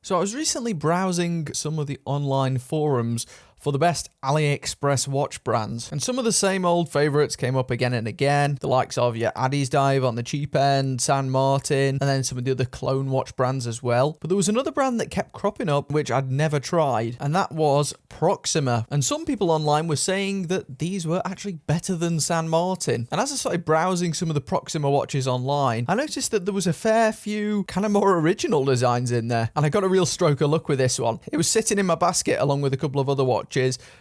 So I was recently browsing some of the online forums for the best AliExpress watch brands, and some of the same old favourites came up again and again, the likes of your Addy's Dive on the cheap end, San Martin, and then some of the other clone watch brands as well. But there was another brand that kept cropping up which I'd never tried, and that was Proxima. And some people online were saying that these were actually better than San Martin. And as I started browsing some of the Proxima watches online, I noticed that there was a fair few kind of more original designs in there, and I got a real stroke of luck with this one. It was sitting in my basket along with a couple of other watches,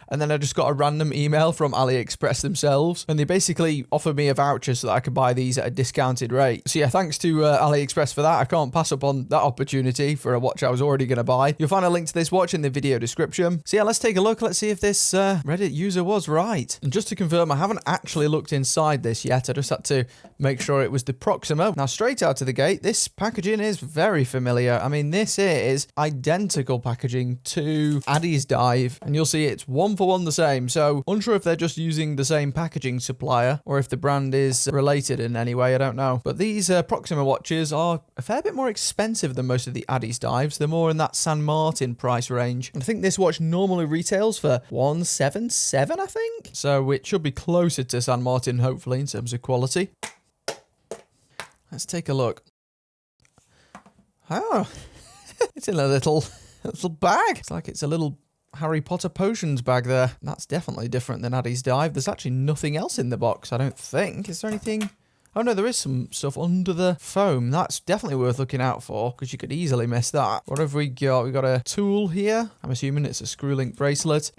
and then I just got a random email from AliExpress themselves, and they basically offered me a voucher so that I could buy these at a discounted rate. So yeah, thanks to AliExpress for that. I can't pass up on that opportunity for a watch I was already going to buy. You'll find a link to this watch in the video description. So yeah, let's take a look. Let's see if this Reddit user was right. And just to confirm, I haven't actually looked inside this yet. I just had to make sure it was the Proxima. Now, straight out of the gate, this packaging is very familiar. I mean, this is identical packaging to Addy's Dive, and you'll see it's one for one the same. So unsure if they're just using the same packaging supplier or if the brand is related in any way. I don't know. But these Proxima watches are a fair bit more expensive than most of the Addy's Dives. They're more in that San Martin price range. And I think this watch normally retails for $177, I think. So it should be closer to San Martin, hopefully, in terms of quality. Let's take a look. Oh, it's in a little bag. It's like it's a little Harry Potter potions bag there. That's definitely different than Addy's Dive. There's actually nothing else in the box, I don't think. Is there anything? Oh no, there is some stuff under the foam. That's definitely worth looking out for, because you could easily miss that. What have we got? We got a tool here. I'm assuming it's a screw link bracelet.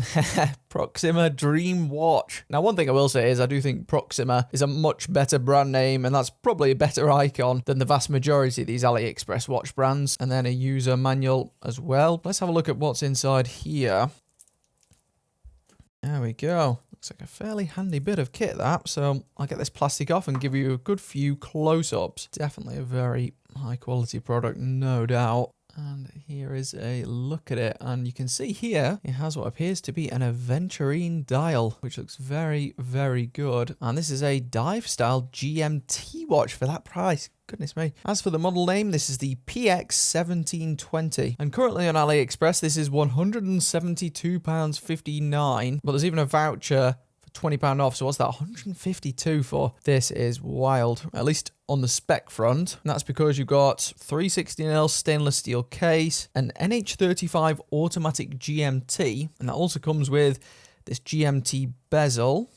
Proxima Dream Watch. Now, one thing I will say is I do think Proxima is a much better brand name, and that's probably a better icon than the vast majority of these AliExpress watch brands. And then a user manual as well. Let's have a look at what's inside here. There we go. Looks like a fairly handy bit of kit, that. So I'll get this plastic off and give you a good few close-ups. Definitely a very high-quality product, no doubt. And here is a look at it. And you can see here, it has what appears to be an aventurine dial, which looks very, very good. And this is a dive-style GMT watch for that price. Goodness me. As for the model name, this is the PX1720. And currently on AliExpress, this is £172.59. But there's even a voucher for £20 off. So what's that? £152 for. This is wild. At least on the spec front. And that's because you've got 316L stainless steel case, an NH35 automatic GMT. And that also comes with this GMT bezel,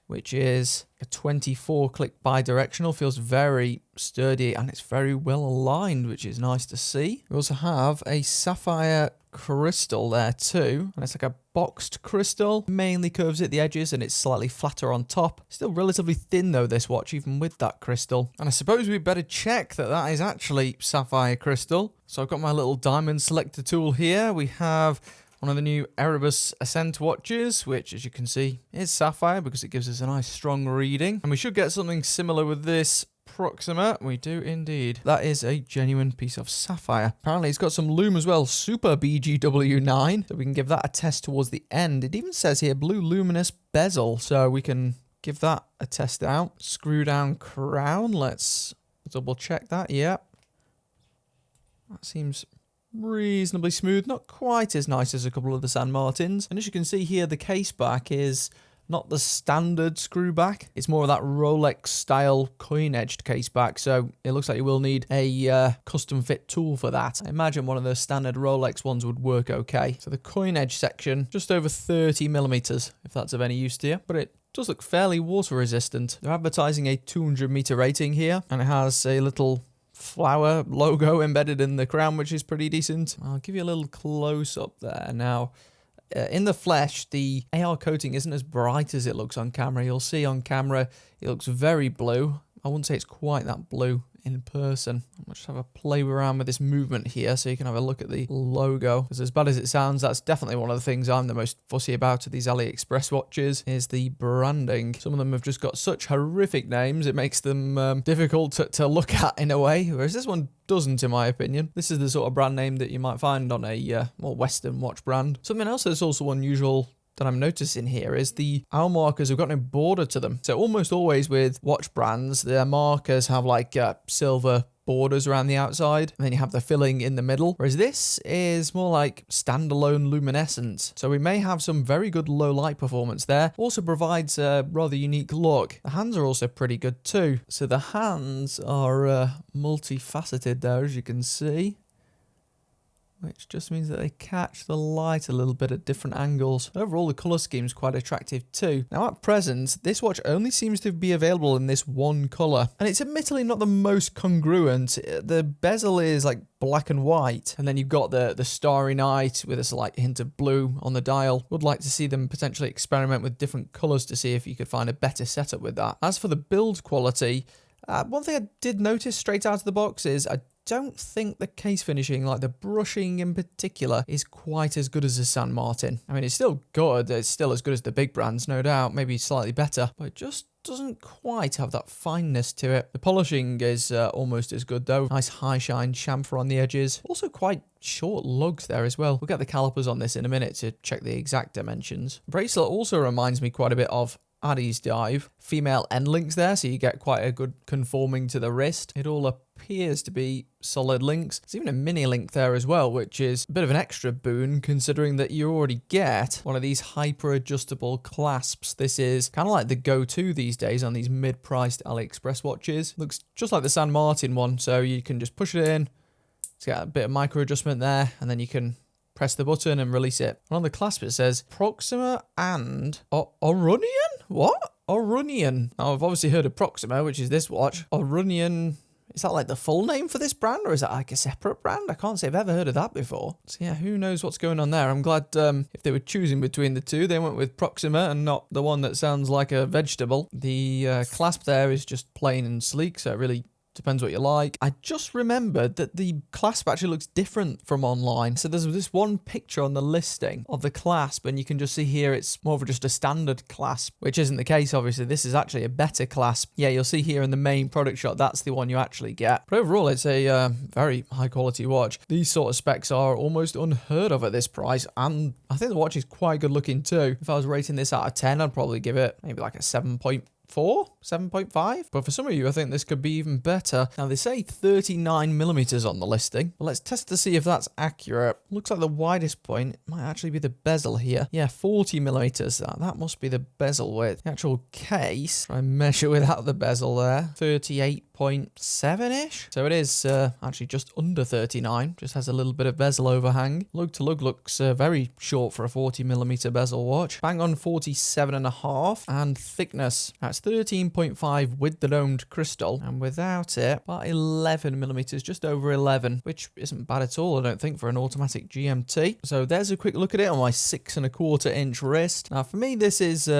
which is a 24-click bi-directional. Feels very sturdy, and it's very well aligned, which is nice to see. We also have a sapphire crystal there too, and it's like a boxed crystal. Mainly curves at the edges, and it's slightly flatter on top. Still relatively thin though, this watch, even with that crystal. And I suppose we better check that that is actually sapphire crystal. So I've got my little diamond selector tool here. We have one of the new Erebus Ascent watches, which, as you can see, is sapphire because it gives us a nice strong reading. And we should get something similar with this Proxima. We do indeed. That is a genuine piece of sapphire. Apparently, it's got some lume as well. Super BGW9. So we can give that a test towards the end. It even says here blue luminous bezel. So we can give that a test out. Screw down crown. Let's double check that. Yep. That seems reasonably smooth, not quite as nice as a couple of the San Martins. And as you can see here, the case back is not the standard screw back. It's more of that Rolex style coin-edged case back, so it looks like you will need a custom fit tool for that. I imagine one of the standard Rolex ones would work okay. So the coin edge section, just over 30 millimeters, if that's of any use to you, but it does look fairly water resistant. They're advertising a 200 meter rating here, and it has a little flower logo embedded in the crown, which is pretty decent. I'll give you a little close up there. Now, in the flesh, the AR coating isn't as bright as it looks on camera. You'll see on camera, it looks very blue. I wouldn't say it's quite that blue in person. I'll just have a play around with this movement here so you can have a look at the logo. Because as bad as it sounds, that's definitely one of the things I'm the most fussy about with these AliExpress watches, is the branding. Some of them have just got such horrific names, it makes them difficult to look at in a way, whereas this one doesn't, in my opinion. This is the sort of brand name that you might find on a more Western watch brand. Something else that's also unusual that I'm noticing here is the hour markers have got no border to them. So almost always with watch brands, their markers have like silver borders around the outside, and then you have the filling in the middle, whereas this is more like standalone luminescence. So we may have some very good low light performance there. Also provides a rather unique look. The hands are also pretty good too. So the hands are multifaceted there, as you can see, which just means that they catch the light a little bit at different angles. Overall, the colour scheme is quite attractive too. Now at present, this watch only seems to be available in this one colour, and it's admittedly not the most congruent. The bezel is like black and white, and then you've got the Starry Night with a slight hint of blue on the dial. Would like to see them potentially experiment with different colours to see if you could find a better setup with that. As for the build quality, one thing I did notice straight out of the box is I don't think the case finishing, like the brushing in particular, is quite as good as the San Martin. I mean, it's still good. It's still as good as the big brands, no doubt. Maybe slightly better, but it just doesn't quite have that fineness to it. The polishing is almost as good though. Nice high shine chamfer on the edges. Also quite short lugs there as well. We'll get the calipers on this in a minute to check the exact dimensions. The bracelet also reminds me quite a bit of Addy's Dive. Female end links there, so you get quite a good conforming to the wrist. It all appears to be solid links. There's even a mini link there as well, which is a bit of an extra boon considering that you already get one of these hyper adjustable clasps. This is kind of like the go-to these days on these mid-priced AliExpress watches. Looks just like the San Martin one, so you can just push it in. It's got a bit of micro adjustment there, and then you can press the button and release it. And on the clasp it says Proxima and Orunion? What? Orunion. Now I've obviously heard of Proxima, which is this watch. Orunion, is that like the full name for this brand, or is that like a separate brand? I can't say I've ever heard of that before. So yeah, who knows what's going on there. I'm glad if they were choosing between the two, they went with Proxima and not the one that sounds like a vegetable. The clasp there is just plain and sleek, so it really depends what you like. I just remembered that the clasp actually looks different from online. So there's this one picture on the listing of the clasp, and you can just see here it's more of just a standard clasp, which isn't the case, obviously. This is actually a better clasp. Yeah, you'll see here in the main product shot, that's the one you actually get. But overall, it's a very high quality watch. These sort of specs are almost unheard of at this price, and I think the watch is quite good looking too. If I was rating this out of 10, I'd probably give it maybe like a 7.4, 7.5. But for some of you, I think this could be even better. Now they say 39mm on the listing, but let's test to see if that's accurate. Looks like the widest point might actually be the bezel here. Yeah, 40mm. That must be the bezel width. The actual case, I measure without the bezel there, 38.7-ish. So it is actually just under 39. Just has a little bit of bezel overhang. Lug to lug looks very short for a 40mm bezel watch. Bang on 47.5, and thickness, that's 13.5 with the domed crystal, and without it, about 11mm, just over 11, which isn't bad at all, I don't think, for an automatic GMT. So there's a quick look at it on my 6.25-inch wrist. Now for me, this is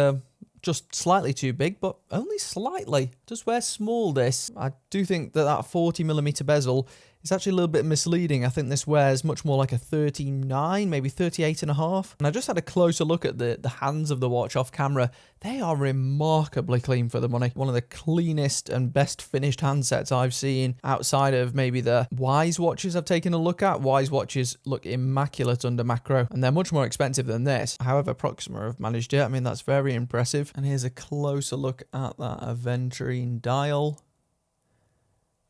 just slightly too big, but only slightly. Does wear small, this. I do think that 40mm bezel is actually a little bit misleading. I think this wears much more like a 39, maybe 38.5. And I just had a closer look at the hands of the watch off camera. They are remarkably clean for the money. One of the cleanest and best finished handsets I've seen outside of maybe the Wise watches I've taken a look at. Wise watches look immaculate under macro, and they're much more expensive than this. However, Proxima have managed it. I mean, that's very impressive. And here's a closer look at that Aventurine dial.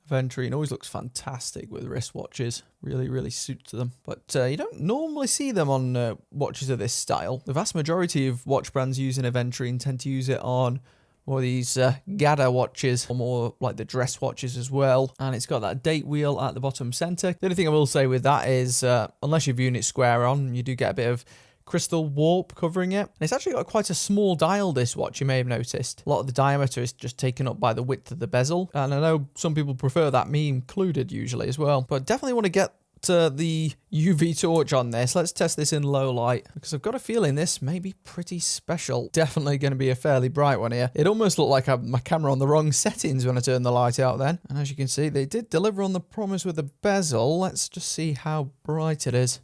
Aventurine always looks fantastic with wristwatches. Really suits them. But you don't normally see them on watches of this style. The vast majority of watch brands using Aventurine tend to use it on more of these Gada watches, or more like the dress watches as well. And it's got that date wheel at the bottom center. The only thing I will say with that is, unless you're viewing it square on, you do get a bit of crystal warp covering it. And it's actually got quite a small dial, this watch, you may have noticed. A lot of the diameter is just taken up by the width of the bezel, and I know some people prefer that, me included usually as well. But definitely want to get the UV torch on this. Let's test this in low light, because I've got a feeling this may be pretty special. Definitely going to be a fairly bright one here. It almost looked like I had my camera on the wrong settings when I turned the light out then. And as you can see, they did deliver on the promise with the bezel. Let's just see how bright it is.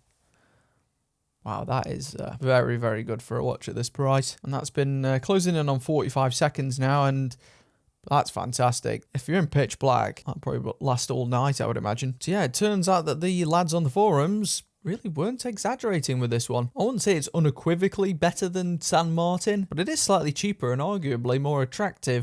Wow, that is very good for a watch at this price. And that's been closing in on 45 seconds now, and that's fantastic. If you're in pitch black, that'll probably last all night, I would imagine. So yeah, it turns out that the lads on the forums really weren't exaggerating with this one. I wouldn't say it's unequivocally better than San Martin, but it is slightly cheaper and arguably more attractive.